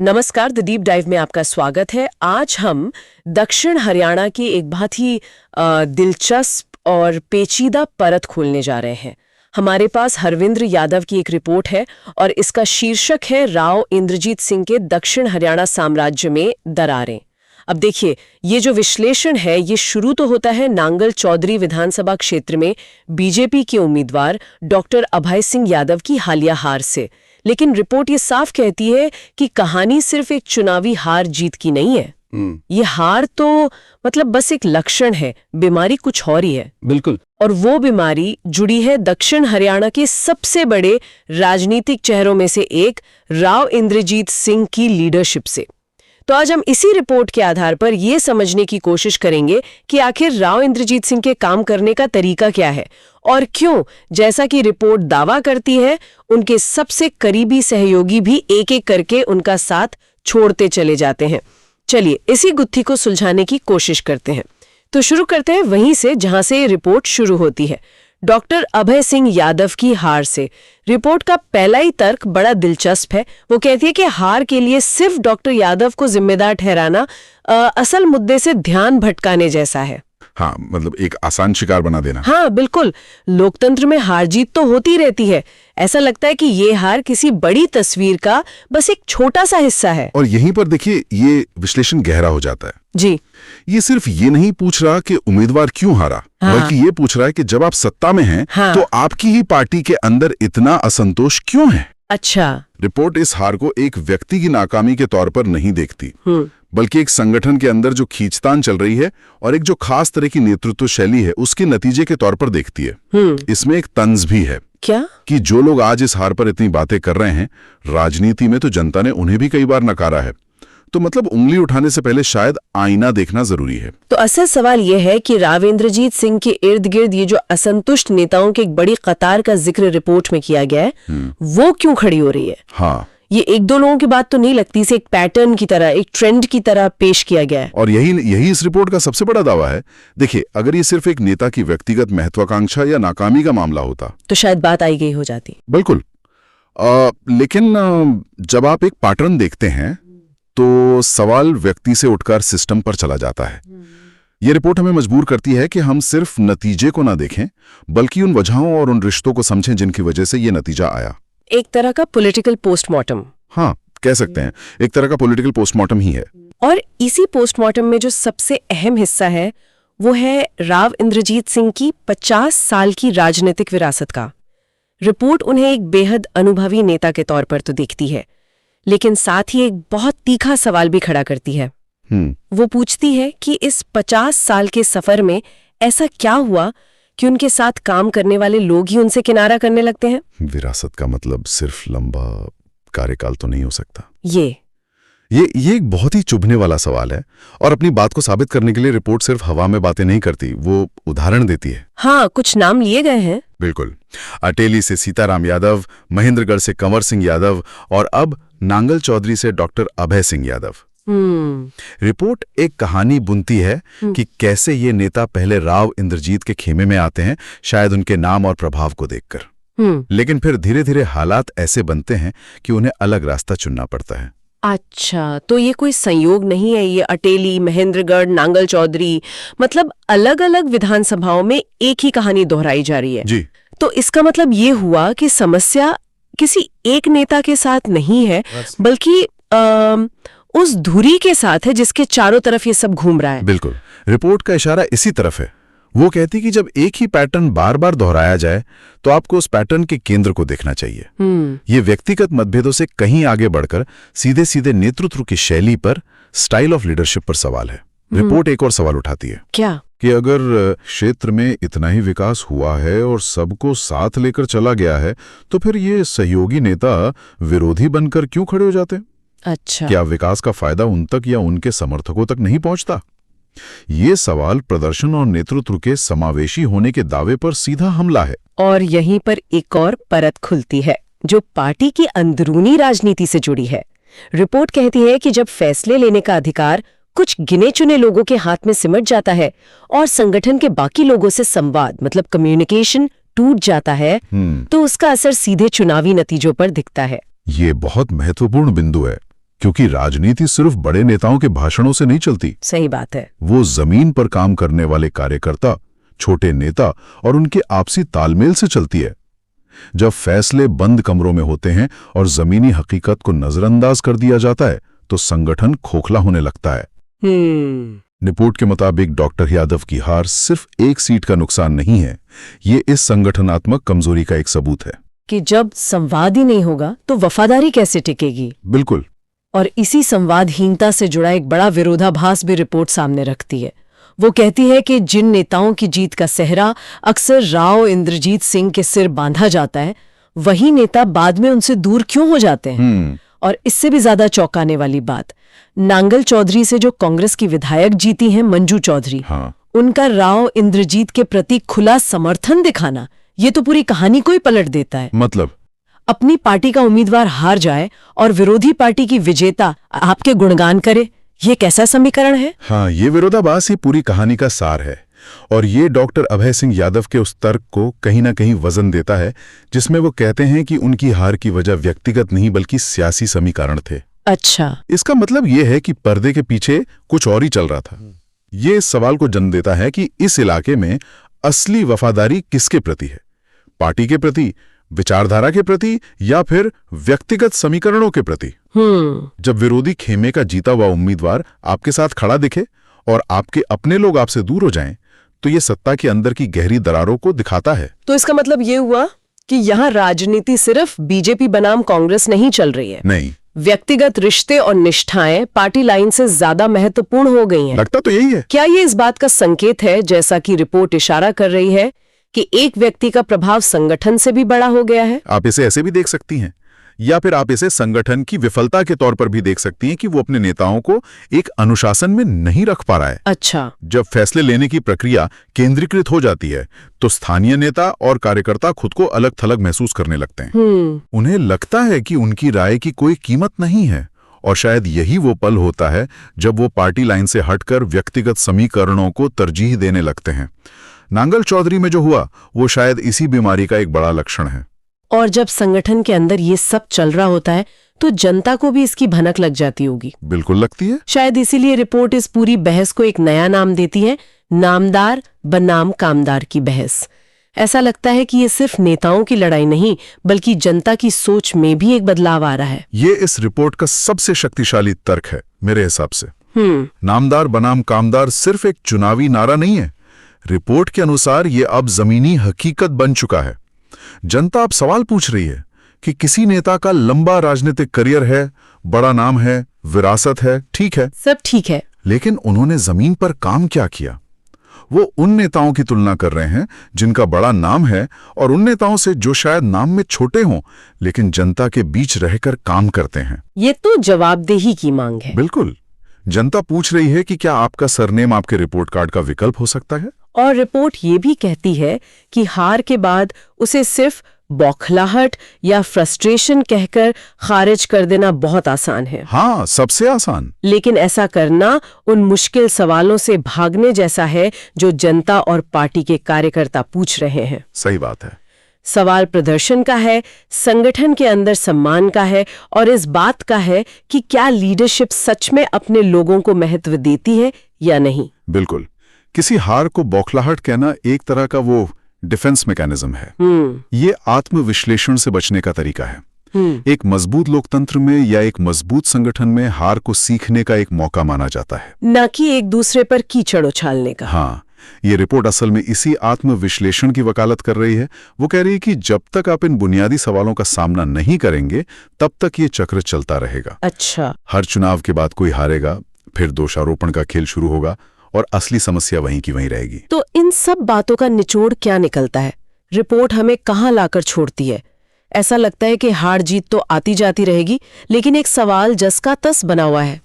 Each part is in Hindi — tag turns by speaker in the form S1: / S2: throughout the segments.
S1: नमस्कार, द डीप डाइव में आपका स्वागत है। आज हम दक्षिण हरियाणा की एक बहुत ही दिलचस्प और पेचीदा परत खोलने जा रहे हैं। हमारे पास हरविंद्र यादव की एक रिपोर्ट है और इसका शीर्षक है राव इंद्रजीत सिंह के दक्षिण हरियाणा साम्राज्य में दरारें। अब देखिए, ये जो विश्लेषण है ये शुरू तो होता है नांगल चौधरी विधानसभा क्षेत्र में बीजेपी के उम्मीदवार डॉक्टर अभय सिंह यादव की हालिया हार से, लेकिन रिपोर्ट ये साफ कहती है कि कहानी सिर्फ एक चुनावी हार जीत की नहीं है। ये हार तो मतलब बस एक लक्षण है, बीमारी कुछ और ही है।
S2: बिल्कुल।
S1: और वो बीमारी जुड़ी है दक्षिण हरियाणा के सबसे बड़े राजनीतिक चेहरों में से एक राव इंद्रजीत सिंह की लीडरशिप से। तो आज हम इसी रिपोर्ट के आधार पर यह समझने की कोशिश करेंगे कि आखिर राव इंद्रजीत सिंह के काम करने का तरीका क्या है और क्यों, जैसा कि रिपोर्ट दावा करती है, उनके सबसे करीबी सहयोगी भी एक एक करके उनका साथ छोड़ते चले जाते हैं। चलिए इसी गुत्थी को सुलझाने की कोशिश करते हैं। तो शुरू करते हैं वहीं से जहां से ये रिपोर्ट शुरू होती है, डॉक्टर अभय सिंह यादव की हार से। रिपोर्ट का पहला ही तर्क बड़ा दिलचस्प है। वो कहती है कि हार के लिए सिर्फ डॉक्टर यादव को जिम्मेदार ठहराना असल मुद्दे से ध्यान भटकाने जैसा है।
S2: हाँ, मतलब एक आसान शिकार बना देना।
S1: हाँ बिल्कुल, लोकतंत्र में हार जीत तो होती रहती है। ऐसा लगता है कि ये हार किसी बड़ी तस्वीर का बस एक छोटा सा हिस्सा है।
S2: और यहीं पर देखिए ये विश्लेषण गहरा हो जाता है
S1: जी।
S2: ये सिर्फ ये नहीं पूछ रहा कि उम्मीदवार क्यों हारा, बल्कि ये पूछ रहा है कि जब आप सत्ता में हैं, तो आपकी ही पार्टी के अंदर इतना असंतोष क्यों है।
S1: अच्छा।
S2: रिपोर्ट इस हार को एक व्यक्ति की नाकामी के तौर पर नहीं देखती, बल्कि एक संगठन के अंदर जो खींचतान चल रही है और एक जो खास तरह की नेतृत्व शैली है उसके नतीजे के तौर पर देखती है। इसमें एक तंज भी है। क्या? कि जो लोग आज इस हार पर इतनी बातें कर रहे हैं, राजनीति में तो जनता ने उन्हें भी कई बार नकारा है। तो मतलब उंगली उठाने से पहले शायद आईना देखना जरूरी है।
S1: तो असल सवाल यह है कि राव इंद्रजीत सिंह के इर्द गिर्द ये जो असंतुष्ट नेताओं की एक बड़ी कतार का जिक्र रिपोर्ट में किया गया है, वो क्यों खड़ी हो रही है।
S2: हाँ,
S1: ये एक दो लोगों की बात तो नहीं लगती, इसे एक पैटर्न की तरह, एक ट्रेंड की तरह पेश किया गया है।
S2: और यही इस रिपोर्ट का सबसे बड़ा दावा है। देखिए, अगर ये सिर्फ एक नेता की व्यक्तिगत महत्वाकांक्षा या नाकामी का मामला होता
S1: तो शायद बात आई गई हो जाती।
S2: बिल्कुल। लेकिन जब आप एक पैटर्न देखते हैं तो सवाल व्यक्ति से उठकर सिस्टम पर चला जाता है। ये रिपोर्ट हमें मजबूर करती है कि हम सिर्फ नतीजे को ना देखें, बल्कि उन वजहों और उन रिश्तों को समझें जिनकी वजह से ये नतीजा आया। एक
S1: तरह का पॉलिटिकल पोस्टमार्टम।
S2: हाँ, कह सकते हैं, एक तरह का पॉलिटिकल पोस्टमार्टम ही है।
S1: और इसी पोस्टमार्टम में जो सबसे अहम हिस्सा है वो है राव इंद्रजीत सिंह की 50 साल की राजनीतिक विरासत का। रिपोर्ट उन्हें एक बेहद अनुभवी नेता के तौर पर तो देखती है, लेकिन साथ ही एक बहुत तीखा सवाल भी खड़ा करती है। वो पूछती है कि इस 50 साल के सफर में ऐसा क्या हुआ कि उनके साथ काम करने वाले लोग ही उनसे किनारा करने लगते हैं।
S2: विरासत का मतलब सिर्फ लंबा कार्यकाल तो नहीं हो सकता।
S1: ये
S2: एक बहुत ही चुभने वाला सवाल है और अपनी बात को साबित करने के लिए रिपोर्ट सिर्फ हवा में बातें नहीं करती, वो उदाहरण देती है।
S1: हाँ, कुछ नाम लिए गए हैं।
S2: बिल्कुल। अटेली से सीताराम यादव, महेंद्रगढ़ से कंवर सिंह यादव और अब नांगल चौधरी से डॉक्टर अभय सिंह यादव। रिपोर्ट एक कहानी बुनती है कि कैसे ये नेता पहले राव इंद्रजीत के खेमे में आते हैं, शायद उनके नाम और प्रभाव को देखकर, लेकिन फिर धीरे धीरे हालात ऐसे बनते हैं कि उन्हें अलग रास्ता चुनना पड़ता है।
S1: अच्छा, तो ये कोई संयोग नहीं है। ये अटेली, महेंद्रगढ़, नांगल चौधरी, मतलब अलग अलग विधानसभाओं में एक ही कहानी दोहराई जा रही है
S2: जी।
S1: तो इसका मतलब ये हुआ कि समस्या किसी एक नेता के साथ नहीं है, बल्कि उस धुरी के साथ है जिसके चारों तरफ ये सब घूम रहा है।
S2: बिल्कुल, रिपोर्ट का इशारा इसी तरफ है। वो कहती कि जब एक ही पैटर्न बार बार दोहराया जाए तो आपको उस पैटर्न के केंद्र को देखना चाहिए। ये व्यक्तिगत मतभेदों से कहीं आगे बढ़कर सीधे सीधे नेतृत्व की शैली पर, स्टाइल ऑफ लीडरशिप पर सवाल है। रिपोर्ट एक और सवाल उठाती है।
S1: क्या?
S2: कि अगर क्षेत्र में इतना ही विकास हुआ है और सबको साथ लेकर चला गया है, तो फिर ये सहयोगी नेता विरोधी बनकर क्यों खड़े हो जाते?
S1: अच्छा।
S2: क्या विकास का फायदा उन तक या उनके समर्थकों तक नहीं पहुंचता? ये सवाल प्रदर्शन और नेतृत्व के समावेशी होने के दावे पर सीधा हमला है।
S1: और यहीं पर एक और परत खुलती है जो पार्टी की अंदरूनी राजनीति से जुड़ी है। रिपोर्ट कहती है कि जब फैसले लेने का अधिकार कुछ गिने चुने लोगों के हाथ में सिमट जाता है और संगठन के बाकी लोगों से संवाद मतलब कम्युनिकेशन टूट जाता है, तो उसका असर सीधे चुनावी नतीजों पर दिखता है।
S2: ये बहुत महत्वपूर्ण बिंदु है, क्योंकि राजनीति सिर्फ बड़े नेताओं के भाषणों से नहीं चलती।
S1: सही बात है।
S2: वो जमीन पर काम करने वाले कार्यकर्ता, छोटे नेता और उनके आपसी तालमेल से चलती है। जब फैसले बंद कमरों में होते हैं और जमीनी हकीकत को नजरअंदाज कर दिया जाता है तो संगठन खोखला होने लगता है। रिपोर्ट के मुताबिक डॉक्टर यादव की हार सिर्फ एक सीट का नुकसान नहीं है, ये इस संगठनात्मक कमजोरी का एक सबूत है
S1: कि जब संवाद ही नहीं होगा तो वफादारी कैसे टिकेगी।
S2: बिल्कुल।
S1: और इसी संवादहीनता से जुड़ा एक बड़ा विरोधाभास भी रिपोर्ट सामने रखती है। वो कहती है कि जिन नेताओं की जीत का सेहरा अक्सर राव इंद्रजीत सिंह के सिर बांधा जाता है, वही नेता बाद में उनसे दूर क्यों हो जाते हैं। और इससे भी ज्यादा चौंकाने वाली बात, नांगल चौधरी से जो कांग्रेस की विधायक जीती हैं मंजू चौधरी, उनका राव इंद्रजीत के प्रति खुला समर्थन दिखाना, ये तो पूरी कहानी को ही पलट देता है।
S2: मतलब
S1: अपनी पार्टी का उम्मीदवार हार जाए और विरोधी पार्टी की विजेता आपके गुणगान करे, ये कैसा समीकरण है।
S2: हाँ, ये विरोधाभास ही पूरी कहानी का सार है। और ये डॉक्टर अभय सिंह यादव के उस तर्क को कहीं ना कहीं वजन देता है जिसमें वो कहते हैं कि उनकी हार की वजह व्यक्तिगत नहीं बल्कि सियासी समीकरण थे।
S1: अच्छा,
S2: इसका मतलब ये है कि पर्दे के पीछे कुछ और ही चल रहा था। ये इस सवाल को जन्म देता है कि इस इलाके में असली वफादारी किसके प्रति है, पार्टी के प्रति, विचारधारा के प्रति या फिर व्यक्तिगत समीकरणों के प्रति। जब विरोधी खेमे का जीता हुआ उम्मीदवार आपके साथ खड़ा दिखे और आपके अपने लोग आपसे दूर हो जाएं, तो ये सत्ता के अंदर की गहरी दरारों को दिखाता है।
S1: तो इसका मतलब ये हुआ कि यहाँ राजनीति सिर्फ बीजेपी बनाम कांग्रेस नहीं चल रही है।
S2: नहीं,
S1: व्यक्तिगत रिश्ते और निष्ठाएं पार्टी लाइन से ज्यादा महत्वपूर्ण हो गई हैं।
S2: लगता तो यही है।
S1: क्या ये इस बात का संकेत है, जैसा कि रिपोर्ट इशारा कर रही है, कि एक व्यक्ति का प्रभाव संगठन से भी बड़ा हो गया है?
S2: आप इसे ऐसे भी देख सकती हैं, या फिर आप इसे संगठन की विफलता के तौर पर भी देख सकती हैं कि वो अपने नेताओं को एक अनुशासन में नहीं रख पा रहा है।
S1: अच्छा।
S2: जब फैसले लेने की प्रक्रिया केंद्रीकृत हो जाती है तो स्थानीय नेता और कार्यकर्ता खुद को अलग थलग महसूस करने लगते हैं। उन्हें लगता है कि उनकी राय की कोई कीमत नहीं है, और शायद यही वो पल होता है जब वो पार्टी लाइन से हटकर व्यक्तिगत समीकरणों को तरजीह देने लगते हैं। नांगल चौधरी में जो हुआ वो शायद इसी बीमारी का एक बड़ा लक्षण है।
S1: और जब संगठन के अंदर ये सब चल रहा होता है तो जनता को भी इसकी भनक लग जाती होगी।
S2: बिल्कुल लगती है।
S1: शायद इसीलिए रिपोर्ट इस पूरी बहस को एक नया नाम देती है, नामदार बनाम कामदार की बहस। ऐसा लगता है कि ये सिर्फ नेताओं की लड़ाई नहीं बल्कि जनता की सोच में भी एक बदलाव आ रहा है।
S2: ये इस रिपोर्ट का सबसे शक्तिशाली तर्क है मेरे हिसाब से। नामदार बनाम कामदार सिर्फ एक चुनावी नारा नहीं है। रिपोर्ट के अनुसार ये अब जमीनी हकीकत बन चुका है। जनता अब सवाल पूछ रही है कि किसी नेता का लंबा राजनीतिक करियर है, बड़ा नाम है, विरासत है, ठीक है,
S1: सब ठीक है,
S2: लेकिन उन्होंने जमीन पर काम क्या किया? वो उन नेताओं की तुलना कर रहे हैं जिनका बड़ा नाम है और उन नेताओं से जो शायद नाम में छोटे हों लेकिन जनता के बीच रहकर काम करते हैं।
S1: ये तो जवाबदेही की मांग है।
S2: बिल्कुल। जनता पूछ रही है कि क्या आपका सरनेम आपके रिपोर्ट कार्ड का विकल्प हो सकता है?
S1: और रिपोर्ट ये भी कहती है कि हार के बाद उसे सिर्फ बौखलाहट या फ्रस्ट्रेशन कहकर खारिज कर देना बहुत आसान है।
S2: हाँ, सबसे आसान।
S1: लेकिन ऐसा करना उन मुश्किल सवालों से भागने जैसा है जो जनता और पार्टी के कार्यकर्ता पूछ रहे हैं।
S2: सही बात है।
S1: सवाल प्रदर्शन का है, संगठन के अंदर सम्मान का है और इस बात का है कि क्या लीडरशिप सच में अपने लोगों को महत्व देती है या नहीं।
S2: बिल्कुल। किसी हार को बौखलाहट कहना एक तरह का वो डिफेंस मैकेनिज्म है। ये आत्मविश्लेषण से बचने का तरीका है। एक मजबूत लोकतंत्र में या एक मजबूत संगठन में हार को सीखने का एक मौका माना जाता है,
S1: न कि एक दूसरे पर कीचड़ उछालने का।
S2: हाँ, ये रिपोर्ट असल में इसी आत्मविश्लेषण की वकालत कर रही है। वो कह रही है कि जब तक आप इन बुनियादी सवालों का सामना नहीं करेंगे तब तक ये चक्र चलता रहेगा।
S1: अच्छा।
S2: हर चुनाव के बाद कोई हारेगा, फिर दोषारोपण का खेल शुरू होगा और असली समस्या वहीं की वहीं रहेगी।
S1: तो इन सब बातों का निचोड़ क्या निकलता है? रिपोर्ट हमें कहाँ लाकर छोड़ती है? ऐसा लगता है कि हार जीत तो आती जाती रहेगी, लेकिन एक सवाल जस का तस बना हुआ है।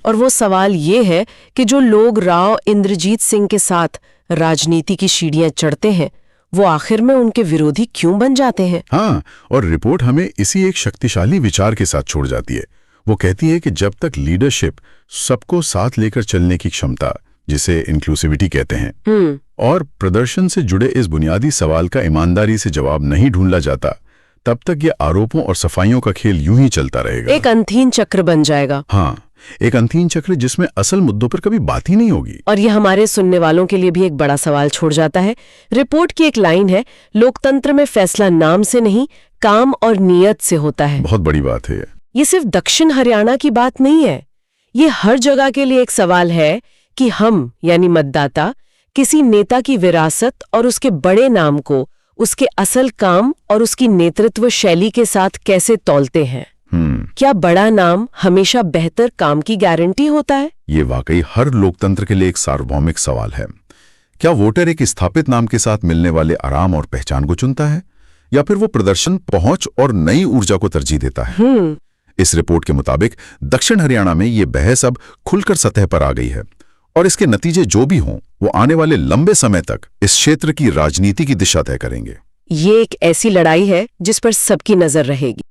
S1: और वो सवाल ये है कि जो लोग राव इंद्रजीत सिंह के साथ राजनीति की सीढ़ियां चढ़ते हैं वो आखिर में उनके विरोधी क्यों बन जाते हैं?
S2: हाँ, और रिपोर्ट हमें इसी एक शक्तिशाली विचार के साथ छोड़ जाती है। वो कहती है कि जब तक लीडरशिप, सबको साथ लेकर चलने की क्षमता, जिसे इंक्लूसिविटी कहते हैं, और प्रदर्शन से जुड़े इस बुनियादी सवाल का ईमानदारी से जवाब नहीं ढूंढा जाता, तब तक ये आरोपों और सफाइयों का खेल यूं ही चलता रहेगा।
S1: एक अंधीन चक्र बन जाएगा।
S2: हाँ, एक अंधीन चक्र जिसमें असल मुद्दों पर कभी बात ही नहीं होगी।
S1: और ये हमारे सुनने वालों के लिए भी एक बड़ा सवाल छोड़ जाता है। रिपोर्ट की एक लाइन है, लोकतंत्र में फैसला नाम से नहीं, काम और नीयत से होता है।
S2: बहुत बड़ी बात है
S1: ये सिर्फ दक्षिण हरियाणा की बात नहीं है, ये हर जगह के लिए एक सवाल है कि हम यानी मतदाता किसी नेता की विरासत और उसके बड़े नाम को उसके असल काम और उसकी नेतृत्व शैली के साथ कैसे तौलते हैं। क्या बड़ा नाम हमेशा बेहतर काम की गारंटी होता है?
S2: ये वाकई हर लोकतंत्र के लिए एक सार्वभौमिक सवाल है। क्या वोटर एक स्थापित नाम के साथ मिलने वाले आराम और पहचान को चुनता है, या फिर वो प्रदर्शन, पहुंच और नई ऊर्जा को तरजीह देता है? इस रिपोर्ट के मुताबिक दक्षिण हरियाणा में ये बहस अब खुलकर सतह पर आ गई है, और इसके नतीजे जो भी हों, वो आने वाले लंबे समय तक इस क्षेत्र की राजनीति की दिशा तय करेंगे।
S1: ये एक ऐसी लड़ाई है जिस पर सबकी नजर रहेगी।